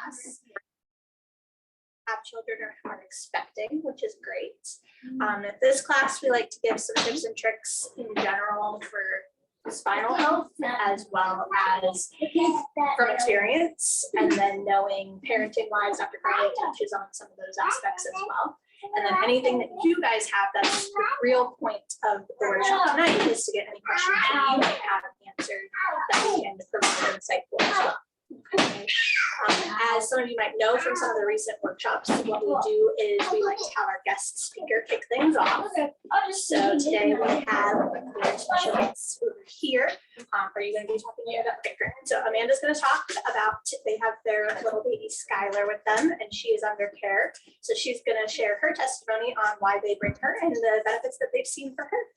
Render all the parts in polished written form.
class have children or are expecting, which is great. At this class, we like to give some tips and tricks in general for spinal health, as well as from experience, and then knowing parenting wise, Dr. Crowley touches on some of those aspects as well. And then anything that you guys have, that's the real point of the workshop tonight, is to get any questions that you might have answered that we can provide insightful as well. As some of you might know from some of the recent workshops, what we do is we like to have our guest speaker kick things off. So today we have over here. Are you going to be talking about? Okay, great. So Amanda's going to talk about, they have their little baby Skyler with them, and she is under care. So she's going to share her testimony on why they bring her and the benefits that they've seen for her.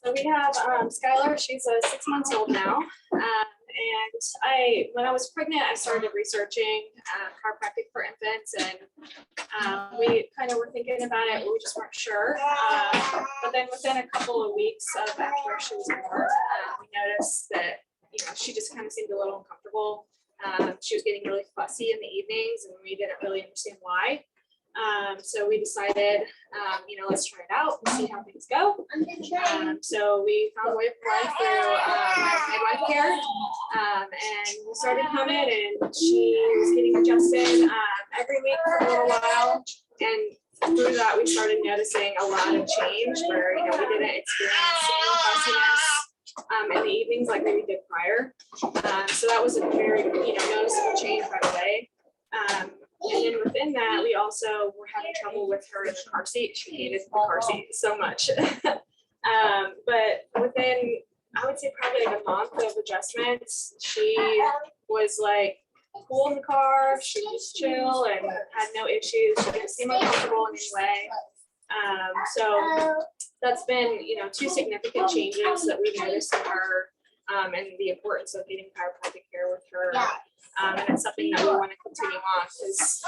So we have Skyler. She's 6 months old now, and when I was pregnant, I started researching chiropractic for infants, and we kind of were thinking about it, but we just weren't sure. But then within a couple of weeks of after she was born, we noticed that she just kind of seemed a little uncomfortable. She was getting really fussy in the evenings, and we didn't really understand why. So we decided, let's try it out and see how things go. So we found a way of life through midwife care, and we started coming, and she was getting adjusted every week for a little while. And through that, we started noticing a lot of change where, we didn't experience any fussiness in the evenings like we did prior. So that was a very, noticeable change right away. And then within that, we also were having trouble with her in the car seat. She hated the car seat so much. But within, I would say probably like a month of adjustments, she was like cool in the car. She was chill and had no issues. She didn't seem uncomfortable in any way. So that's been, two significant changes that we've noticed in her, and the importance of getting chiropractic care with her. And it's something that we want to continue on, because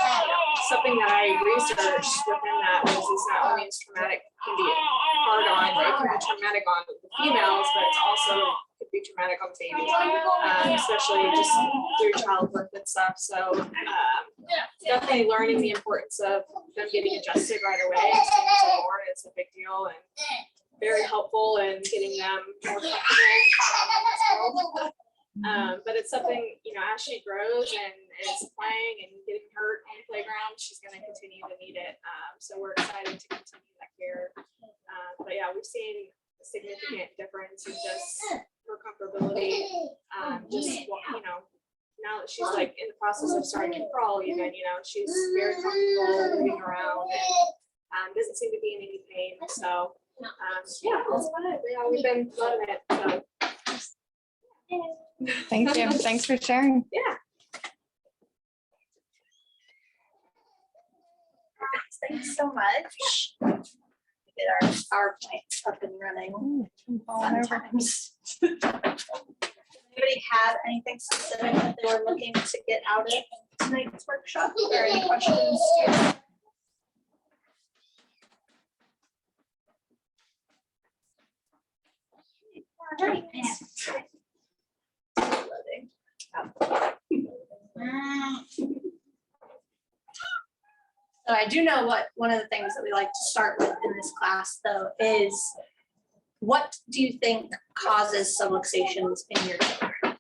something that I researched within that is not only is traumatic, can be hard on, it can be traumatic on the females, but it's also could be traumatic on babies, especially just through childbirth and stuff. So definitely learning the importance of them getting adjusted right away as soon as they're born is a big deal, and very helpful in getting them more comfortable. But it's something, as she grows and is playing and getting hurt on the playground, she's going to continue to need it. So we're excited to continue that care. But yeah, we've seen a significant difference in just her comfortability. Now that she's like in the process of starting to crawl, even, she's very comfortable moving around and doesn't seem to be in any pain. So yeah, that's about it. Yeah, we've been loving it. So. Thank you. Thanks for sharing. Yeah. Thanks so much. Get our PowerPoint up and running. Fun times. Anybody have anything specific that they were looking to get out of tonight's workshop, or any questions? All right. So I do know what one of the things that we like to start with in this class, though, is what do you think causes subluxations in your children?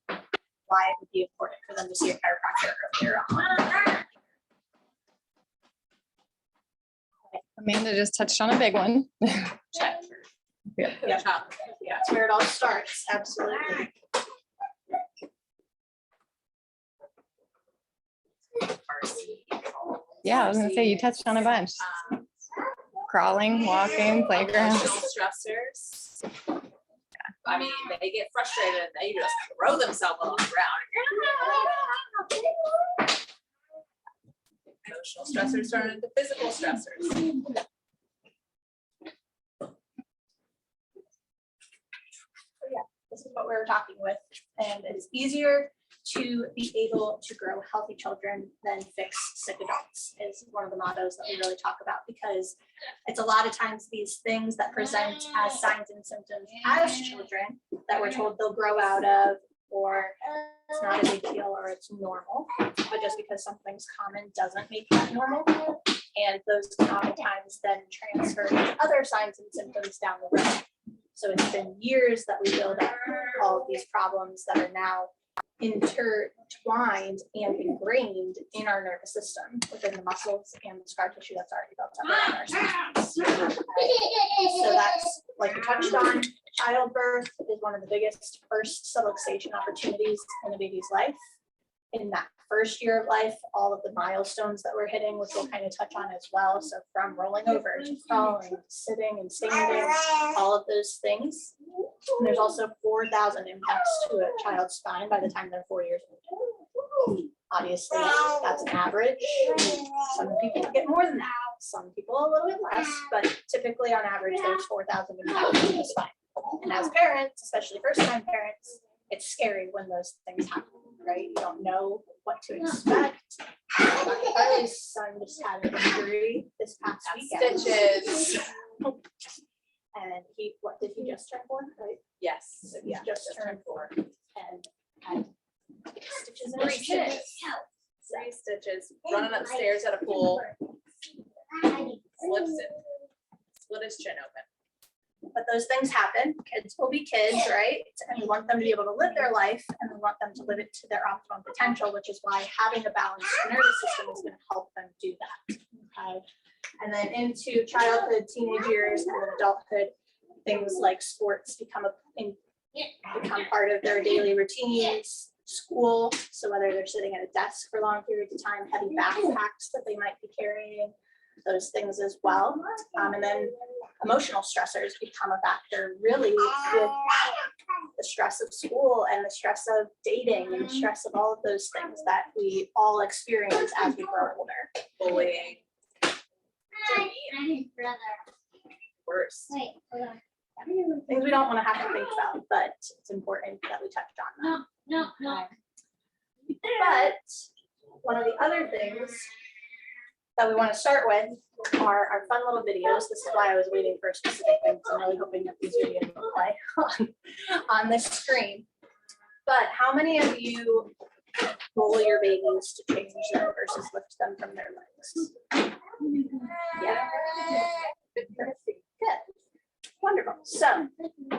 Why it would be important for them to see a chiropractor earlier on? Amanda just touched on a big one. Check. Yeah, that's where it all starts. Absolutely. Yeah, I was gonna say you touched on a bunch. Crawling, walking, playground. Stressors. I mean, they get frustrated and they just throw themselves on the ground. Emotional stressors turn into physical stressors. This is what we were talking with, and it's easier to be able to grow healthy children than fix sick adults is one of the mottos that we really talk about, because it's a lot of times these things that present as signs and symptoms as children that we're told they'll grow out of, or it's not a big deal, or it's normal. But just because something's common doesn't make that normal. And those can oftentimes then transfer to other signs and symptoms down the road. So it's been years that we build up all of these problems that are now intertwined and ingrained in our nervous system, within the muscles and the scar tissue that's already built up around our systems. So that's, like we touched on, childbirth is one of the biggest first subluxation opportunities in a baby's life. In that first year of life, all of the milestones that we're hitting, which we'll kind of touch on as well. So from rolling over to crawling, to sitting and standing, all of those things. And there's also 4,000 impacts to a child's spine by the time they're 4 years old. Obviously, that's an average. Some people get more than that. Some people a little bit less, but typically on average, there's 4,000 impacts to the spine. And as parents, especially first-time parents, it's scary when those things happen, right? You don't know what to expect. Charlie's son just had an injury this past weekend. Stitches. And what did he just turn 4, right? Yes. So he just turned 4 and had stitches in his shin. 3 stitches, running upstairs at a pool, slips it, split his chin open. But those things happen. Kids will be kids, right? And we want them to be able to live their life, and we want them to live it to their optimum potential, which is why having a balanced nervous system is going to help them do that. Okay. And then into childhood, teenage years, and then adulthood, things like sports become part of their daily routines. School, so whether they're sitting at a desk for long periods of time, heavy backpacks that they might be carrying, those things as well. And then emotional stressors become a factor, really, with the stress of school and the stress of dating and the stress of all of those things that we all experience as we grow older. Bullying. Worse. Things we don't want to have to think about, but it's important that we touched on them. But one of the other things that we want to start with are our fun little videos. This is why I was waiting for a specific thing, because I'm really hoping that these videos will play on this screen. But how many of you roll your babies to change them versus lift them from their legs? Yeah. Good. Wonderful. So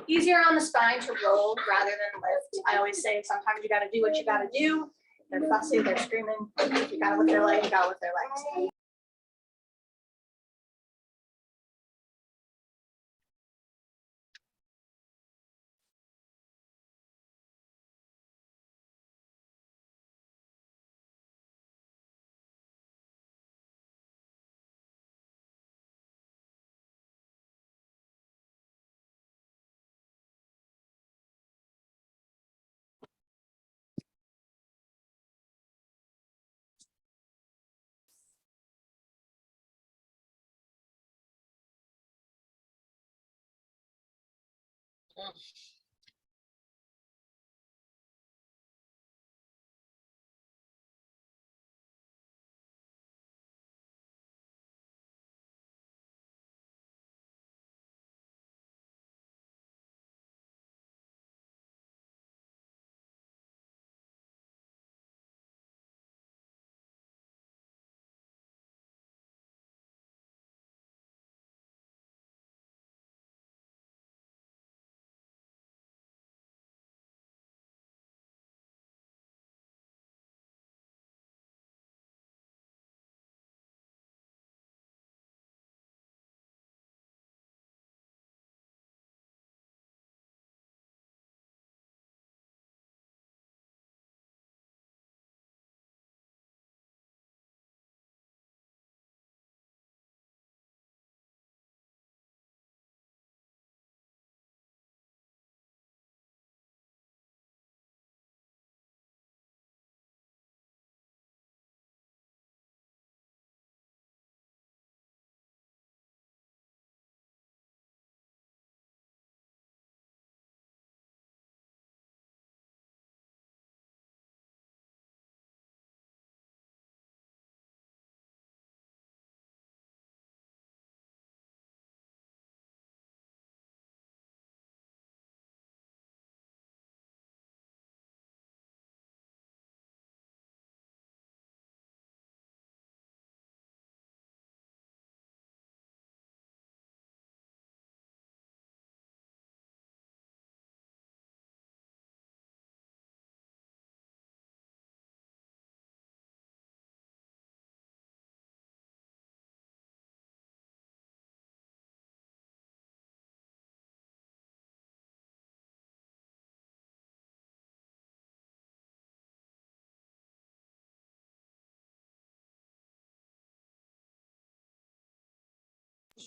easier on the spine to roll rather than lift. I always say sometimes you got to do what you got to do. They're fussy, they're screaming. If you got to lift their leg, you got to lift their legs.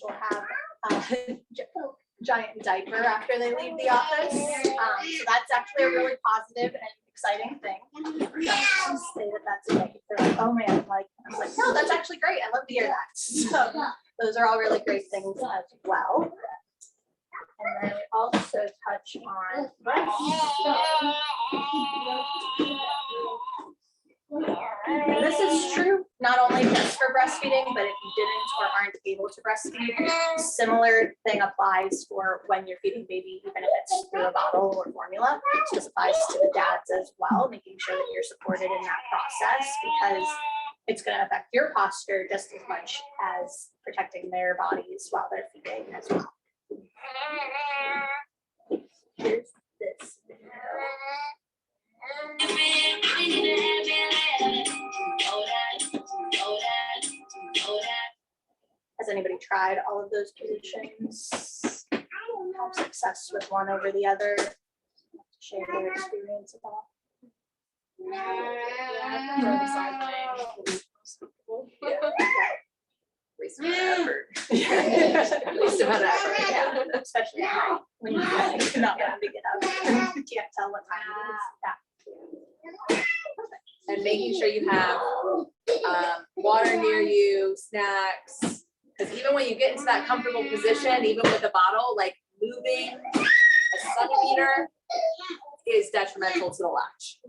will have a giant diaper after they leave the office. So that's actually a really positive and exciting thing. Just say that that's great. They're like, oh man, like, I was like, no, that's actually great. I love to hear that. So those are all really great things as well. And then we also touch on and this is true not only just for breastfeeding, but if you didn't or aren't able to breastfeed, similar thing applies for when you're feeding baby, even if it's through a bottle or formula. So this applies to the dads as well, making sure that you're supported in that process because it's going to affect your posture just as much as protecting their bodies while they're feeding as well. Here's this video. Has anybody tried all of those positions? Have success with one over the other? Share their experience of all. Waste of effort. Waste of effort, yeah. Especially at night when you like not wanting to get up. You can't tell what time it is. Yeah. And making sure you have water near you, snacks. Because even when you get into that comfortable position, even with a bottle, like moving a centimeter is detrimental to the latch.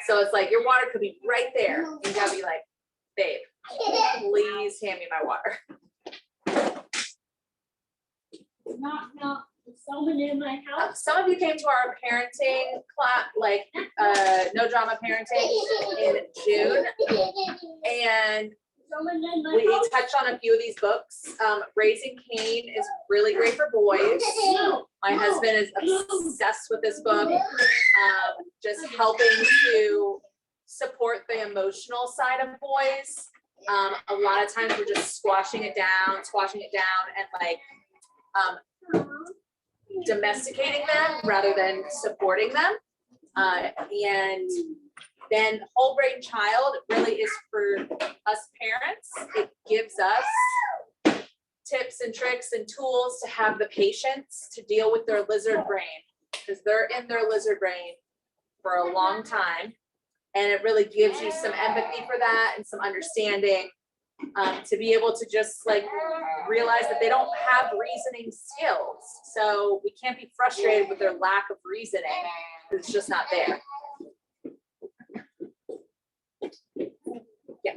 So it's like your water could be right there. You gotta be like, babe, please hand me my water. Someone in my house. Some of you came to our parenting class, like no drama parenting in June, and Someone in my we house. touched on a few of these books. Raising Cain is really great for boys. My husband is obsessed with this book, just helping to support the emotional side of boys. A lot of times we're just squashing it down, and like domesticating them rather than supporting them. And then whole brain child really is for us parents. It gives us tips and tricks and tools to have the patience to deal with their lizard brain, because they're in their lizard brain for a long time. And it really gives you some empathy for that and some understanding, to be able to just like realize that they don't have reasoning skills. So we can't be frustrated with their lack of reasoning because it's just not there. Yeah.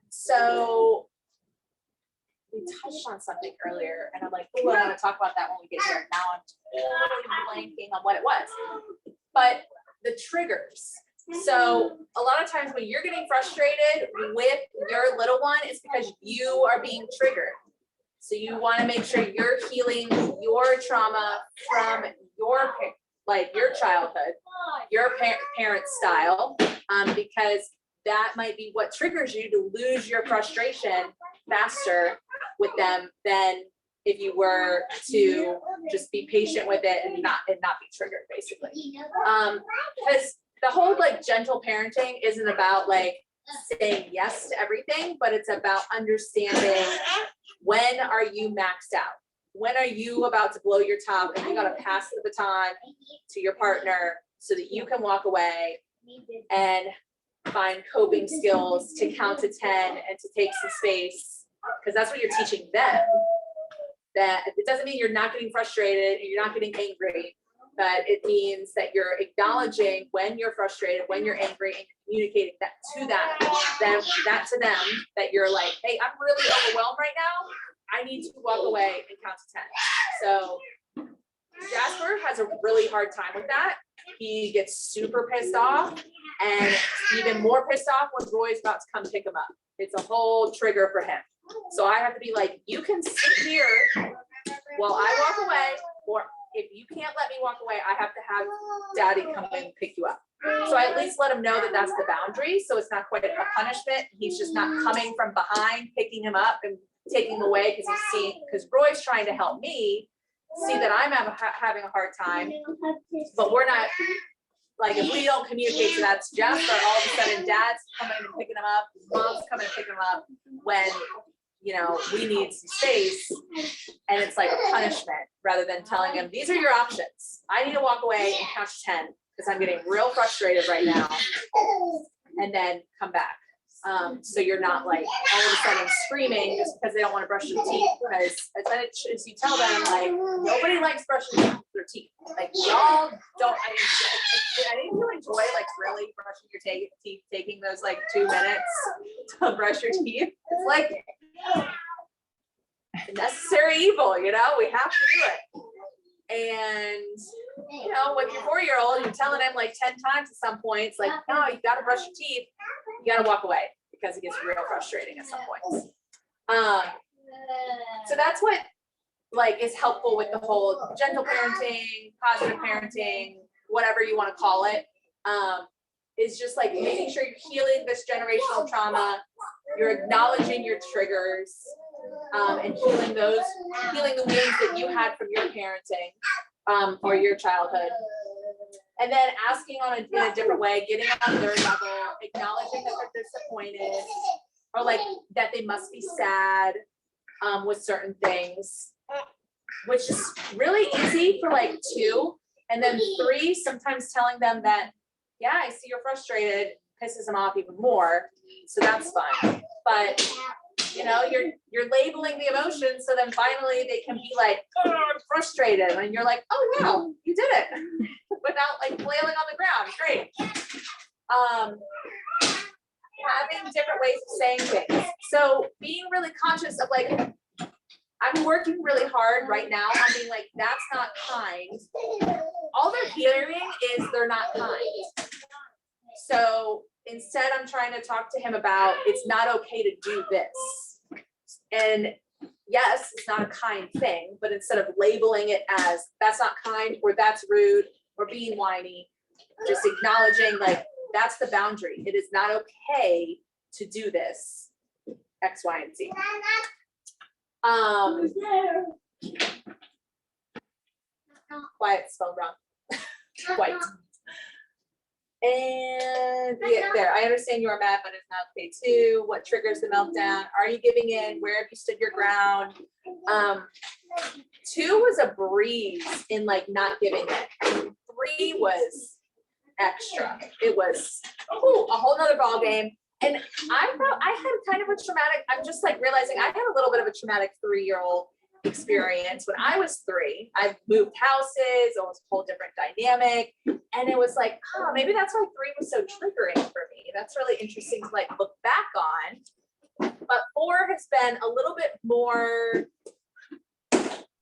So we touched on something earlier and I'm like, oh, I want to talk about that when we get here. Now I'm totally blanking on what it was. But the triggers. So a lot of times when you're getting frustrated with your little one, it's because you are being triggered. So you want to make sure you're healing your trauma from your childhood, your parent style, because that might be what triggers you to lose your frustration faster with them than if you were to just be patient with it and not be triggered, basically. Because the whole like gentle parenting isn't about like saying yes to everything, but it's about understanding when are you maxed out? When are you about to blow your top and you gotta pass the baton to your partner so that you can walk away and find coping skills to count to 10 and to take some space, because that's what you're teaching them. That it doesn't mean you're not getting frustrated and you're not getting angry, but it means that you're acknowledging when you're frustrated, when you're angry, and communicating that to them, that you're like, hey, I'm really overwhelmed right now. I need to walk away and count to 10. So Jasper has a really hard time with that. He gets super pissed off and even more pissed off when Roy's about to come pick him up. It's a whole trigger for him. So I have to be like, you can sit here while I walk away, or if you can't let me walk away, I have to have daddy come in and pick you up. So I at least let him know that that's the boundary. So it's not quite a punishment. He's just not coming from behind, picking him up and taking him away because Roy's trying to help me see that I'm having a hard time, but we're not, like, if we don't communicate to that to Jasper, all of a sudden dad's coming and picking him up, mom's coming and picking him up when you know, we need some space. And it's like a punishment rather than telling them, these are your options. I need to walk away and count to 10 because I'm getting real frustrated right now. And then come back. So you're not like all of a sudden screaming just because they don't want to brush their teeth, because as much as you tell them, like, nobody likes brushing their teeth. Like, y'all don't, I think you enjoy like really brushing your teeth, taking those like 2 minutes to brush your teeth. It's like a necessary evil, you know, we have to do it. And, you know, with your 4-year-old, you're telling him like 10 times at some points, like, no, you gotta brush your teeth. You gotta walk away because it gets real frustrating at some points. So that's what like is helpful with the whole gentle parenting, positive parenting, whatever you want to call it. Is just like making sure you're healing this generational trauma, you're acknowledging your triggers, and healing the wounds that you had from your parenting, or your childhood. And then asking in a different way, getting on their level, acknowledging that they're disappointed, or like that they must be sad with certain things, which is really easy for like 2. And then 3, sometimes telling them that, yeah, I see you're frustrated, pisses them off even more. So that's fun. But you know, you're labeling the emotions, so then finally they can be like, oh, I'm frustrated. And you're like, oh wow, you did it without like flailing on the ground. Great. Having different ways of saying things. So being really conscious of like, I'm working really hard right now on being like, that's not kind. All they're hearing is they're not kind. So instead, I'm trying to talk to him about it's not okay to do this. And yes, it's not a kind thing, but instead of labeling it as that's not kind or that's rude or being whiny, just acknowledging like that's the boundary. It is not okay to do this, X, Y, and Z. Quiet spelled wrong. White. And yeah, there, I understand you are mad, but it's not okay too. What triggers the meltdown? Are you giving in? Where have you stood your ground? 2 was a breeze in like not giving in. 3 was extra. It was a whole nother ball game. And I thought I had kind of a traumatic, I'm just like realizing I had a little bit of a traumatic 3-year-old experience when I was 3. I moved houses, it was a whole different dynamic. And it was like, oh, maybe that's why 3 was so triggering for me. That's really interesting to like look back on. But 4 has been a little bit more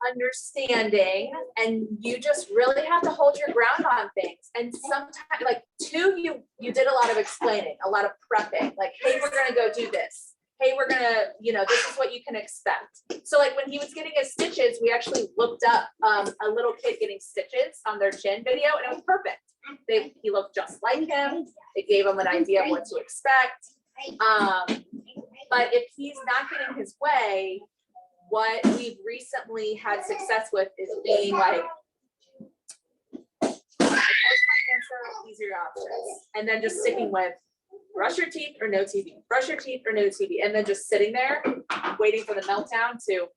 understanding, and you just really have to hold your ground on things. And sometimes like 2, you did a lot of explaining, a lot of prepping, like, hey, we're gonna go do this. Hey, we're gonna, you know, this is what you can expect. So like when he was getting his stitches, we actually looked up a little kid getting stitches on their chin video, and it was perfect. He looked just like him. It gave him an idea of what to expect. But if he's not getting his way, what we've recently had success with is being like, here's my answer, these are your options. And then just sticking with brush your teeth or no TV, brush your teeth or no TV. And then just sitting there waiting for the meltdown to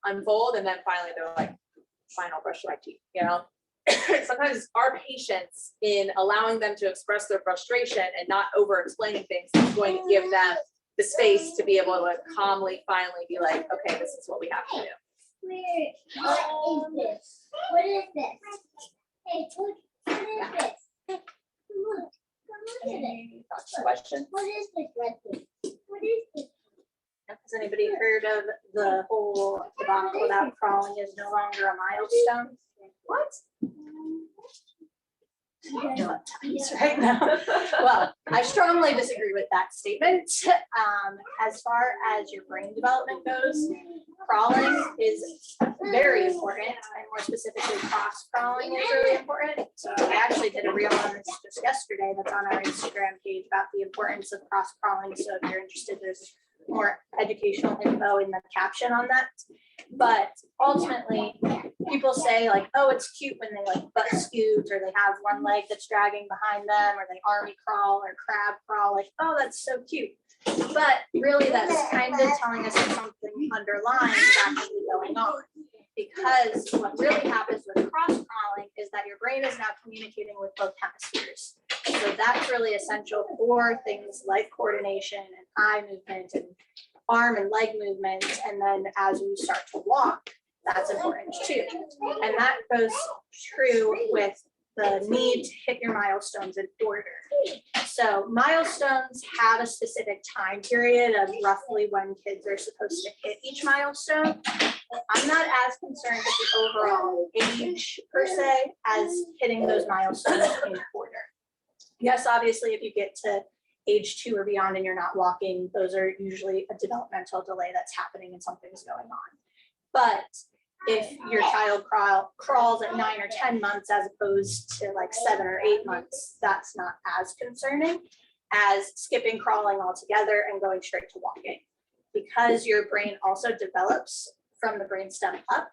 unfold. And then finally they're like, fine, I'll brush my teeth, you know? Sometimes our patience in allowing them to express their frustration and not over explaining things is going to give them the space to be able to calmly finally be like, okay, this is what we have to do. What is this? What is this? Hey, look, what is this? Look, come look at it. Question? What is this red thing? What is this? Has anybody heard of the whole debacle about crawling is no longer a milestone? What? Right now. Well, I strongly disagree with that statement. As far as your brain development goes, crawling is very important, and more specifically, cross crawling is really important. So I actually did a reel on this just yesterday that's on our Instagram page about the importance of cross crawling. So if you're interested, there's more educational info in the caption on that. But ultimately, people people say like, oh, it's cute when they like butt scoot, or they have one leg that's dragging behind them, or they army crawl or crab crawl, like, oh, that's so cute. But really that's kind of telling us that something underlying is actually going on. Because what really happens with cross crawling is that your brain is now communicating with both hemispheres. So that's really essential for things like coordination and eye movement and arm and leg movement. And then as you start to walk, that's important too. And that goes true with the need to hit your milestones in order. So milestones have a specific time period of roughly when kids are supposed to hit each milestone. I'm not as concerned with the overall age per se as hitting those milestones in order. Yes, obviously, if you get to age 2 or beyond and you're not walking, those are usually a developmental delay that's happening and something's going on. But if your child crawls at 9 or 10 months as opposed to like 7 or 8 months, that's not as concerning as skipping crawling altogether and going straight to walking, because your brain also develops from the brainstem up.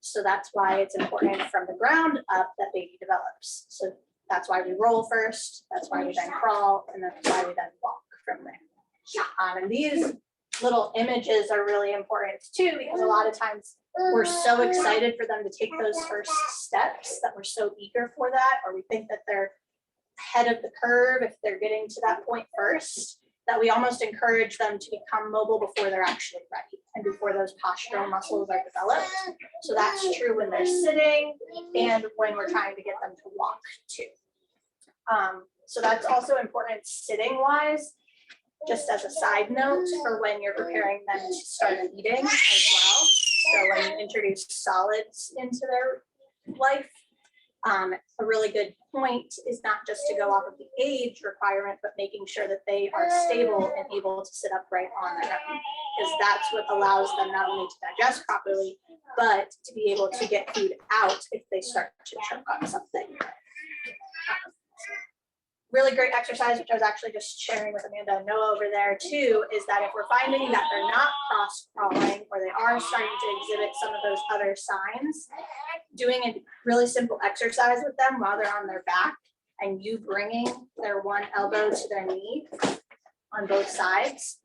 So that's why it's important from the ground up that baby develops. So that's why we roll first, that's why we then crawl, and that's why we then walk from there. And these little images are really important too, because a lot of times we're so excited for them to take those first steps that we're so eager for that, or we think that they're ahead of the curve if they're getting to that point first, that we almost encourage them to become mobile before they're actually ready and before those postural muscles are developed. So that's true when they're sitting and when we're trying to get them to walk too. So that's also important sitting wise, just as a side note for when you're preparing them to start eating as well. So when you introduce solids into their life, a really good point is not just to go off of the age requirement, but making sure that they are stable and able to sit upright on their own, because that's what allows them not only to digest properly, but to be able to get food out if they start to choke on something. Really great exercise, which I was actually just sharing with Amanda and Noah over there too, is that if we're finding that they're not cross crawling or they are starting to exhibit some of those other signs, doing a really simple exercise with them while they're on their back and you bringing their one elbow to their knee on both sides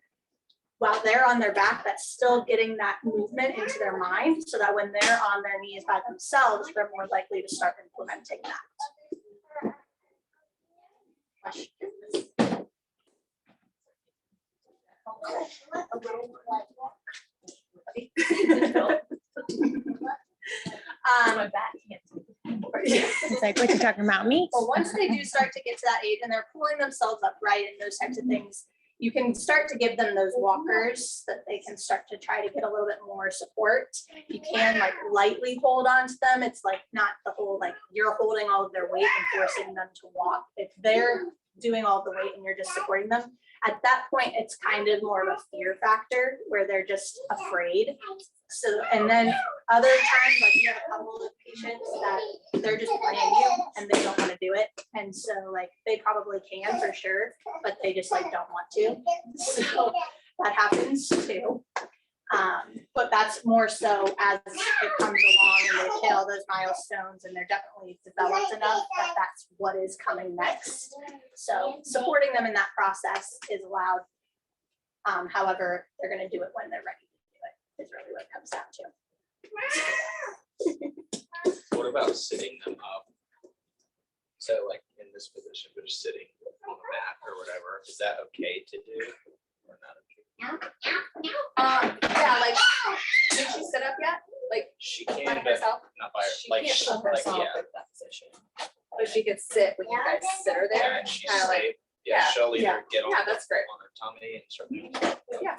while they're on their back, that's still getting that movement into their mind, so that when they're on their knees by themselves, they're more likely to start implementing that. It's like, what you talking about, me? Well, once they do start to get to that age and they're pulling themselves upright and those types of things, you can start to give them those walkers that they can start to try to get a little bit more support. You can like lightly hold on to them. It's like not the whole, like you're holding all of their weight and forcing them to walk. If they're doing all the weight and you're just supporting them, at that point, it's kind of more of a fear factor where they're just afraid. So, and then other times, like you have a couple of patients that they're just playing you and they don't want to do it. And so like they probably can for sure, but they just like don't want to. So that happens too. But that's more so as it comes along and they hit all those milestones and they're definitely developed enough that that's what is coming next. So supporting them in that process is allowed. However, they're going to do it when they're ready to do it, is really what it comes down to. What about sitting them up? So like in this position, but just sitting on the mat or whatever, is that okay to do or not okay? Yeah, like, did she sit up yet? Like, She by can, but herself? not by her, She like, can't put like, herself yeah. in that position. But she could sit when you guys sit her there, Yeah, she's kind of like, safe. Yeah, yeah, she'll yeah. either get on Yeah, that's great. on her tummy and start moving. yeah.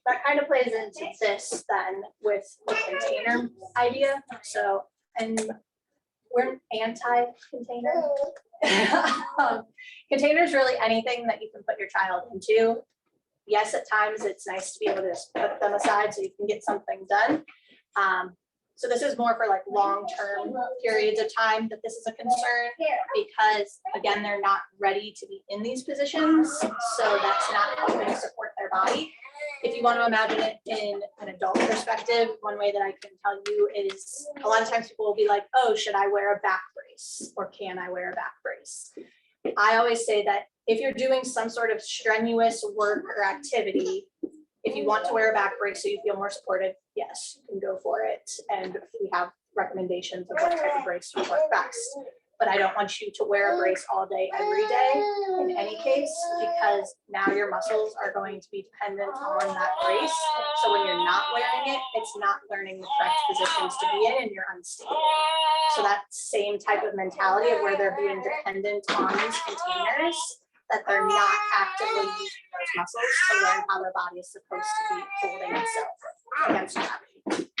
That kind of plays into this then with the container idea. So, and we're anti-container. Container is really anything that you can put your child into. Yes, at times it's nice to be able to just put them aside so you can get something done. So this is more for like long-term periods of time that this is a concern, because again, they're not ready to be in these positions. So that's not helping support their body. if you want to imagine it in an adult perspective, one way that I can tell you is a lot of times people will be like, oh, should I wear a back brace or can I wear a back brace? I always say that if you're doing some sort of strenuous work or activity, if you want to wear a back brace so you feel more supported, yes, you can go for it. And we have recommendations of what type of brace would work best. But I don't want you to wear a brace all day, every day in any case, because now your muscles are going to be dependent on that brace. So when you're not wearing it, it's not learning the correct positions to be in and you're unstable. So that same type of mentality of where they're being dependent on these containers, that they're not actively using those muscles to learn how their body is supposed to be holding itself against gravity.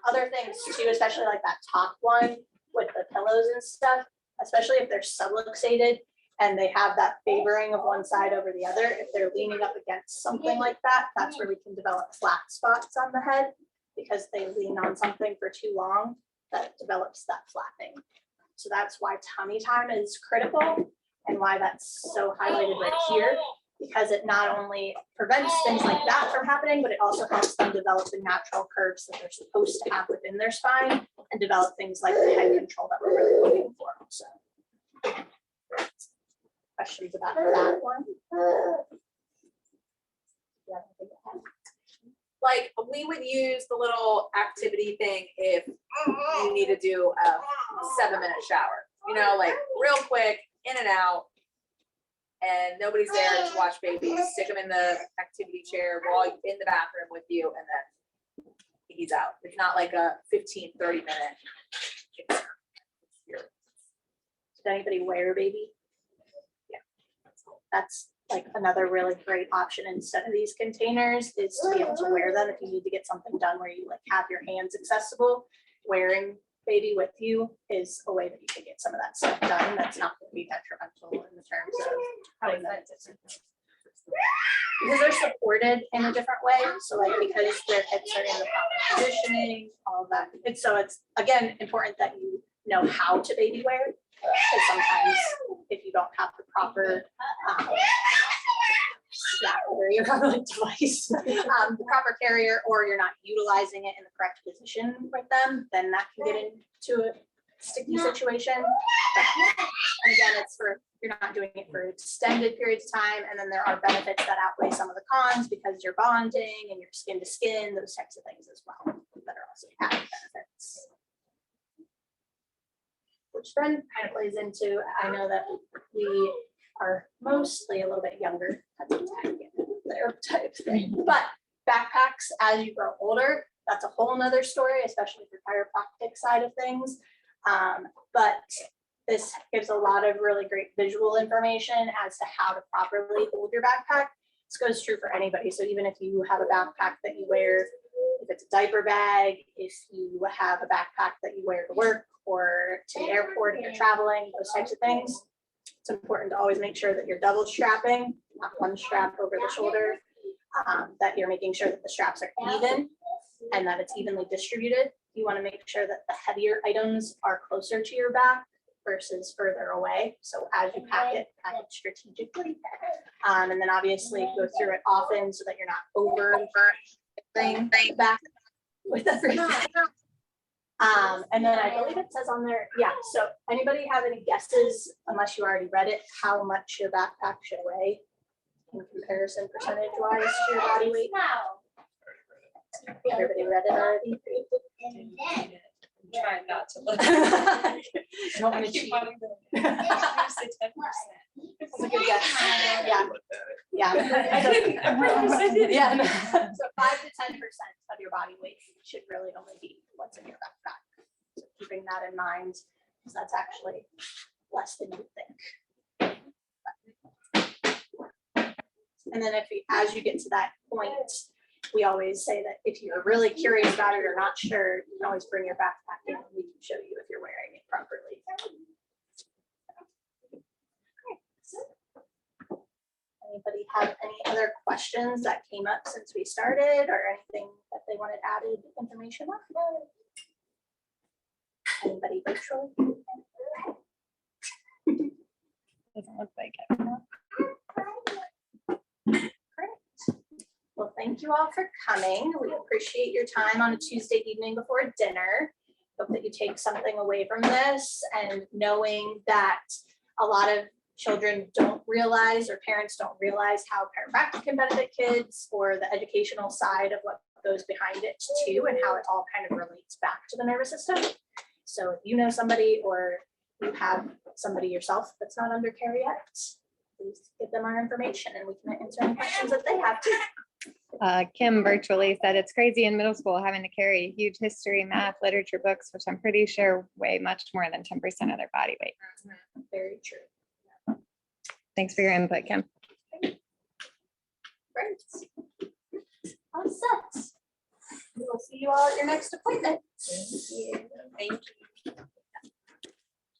Other things too, especially like that top one with the pillows and stuff, especially if they're subluxated and they have that favoring of one side over the other, if they're leaning up against something like that, that's where we can develop flat spots on the head because they lean on something for too long that develops that flapping. So that's why tummy time is critical and why that's so highlighted right here, because it not only prevents things like that from happening, but it also helps them develop the natural curves that they're supposed to have within their spine and develop things like the head control that we're really looking for. So, questions about that one? Like, we would use the little activity thing if you need to do a 7-minute shower, you know, like real quick, in and out. And nobody's there to watch babies, stick them in the activity chair while you're in the bathroom with you, and then he's out. It's not like a 15, 30-minute. Did anybody wear a baby? Yeah. That's like another really great option instead of these containers is to be able to wear them if you need to get something done where you like have your hands accessible. Wearing baby with you is a way that you can get some of that stuff done. That's not going to be detrimental in the terms of having that. Because they're supported in a different way. So like because their hips are in the proper positioning, all of that. And so it's again important that you know how to baby wear. Because sometimes if you don't have the proper device, the proper carrier, or you're not utilizing it in the correct position with them, then that can get into a sticky situation. And again, it's for, you're not doing it for extended periods of time, and then there are benefits that outweigh some of the cons because you're bonding and you're skin to skin, those types of things as well that are also added benefits. Which then kind of plays into, I know that we are mostly a little bit younger at the time, their type thing, but backpacks as you grow older, that's a whole nother story, especially for chiropractic side of things. But this gives a lot of really great visual information as to how to properly hold your backpack. This goes true for anybody. So even if you have a backpack that you wear, if it's a diaper bag, if you have a backpack that you wear to work or to the airport if you're traveling, those types of things, it's important to always make sure that you're double strapping, not one strap over the shoulder, that you're making sure that the straps are even and that it's evenly distributed. You want to make sure that the heavier items are closer to your back versus further away. So as you pack it strategically. And then obviously go through it often so that you're not over back with everything. And then I believe it says on there, yeah, so anybody have any guesses, unless you already read it, how much your backpack should weigh in comparison percentage wise to your body weight? Everybody read it already? Trying not to look. Don't want to cheat. That's That's a good guess. Yeah. Yeah. Yeah. No. So 5 to 10% of your body weight should really only be what's in your backpack. So keeping that in mind, because that's actually less than you think. And then as you get to that point, we always say that if you're really curious about it or not sure, you can always bring your backpack in and we can show you if you're wearing it properly. Anybody have any other questions that came up since we started or anything that they wanted added information on? Anybody virtually? Doesn't look like it. Well, thank you all for coming. We appreciate your time on a Tuesday evening before dinner. Hope that you take something away from this, and knowing that a lot of children don't realize, or parents don't realize, how chiropractic can benefit kids, or the educational side of what goes behind it too, and how it all kind of relates back to the nervous system. So if you know somebody, or you have somebody yourself that's not under care yet, please give them our information and we can answer any questions that they have too. Kim virtually said it's crazy in middle school having to carry huge history, math, literature books, which I'm pretty sure weigh much more than 10% of their body weight. Very true. Thanks for your input, Kim. Great. All set. We will see you all at your next appointment. Thank you.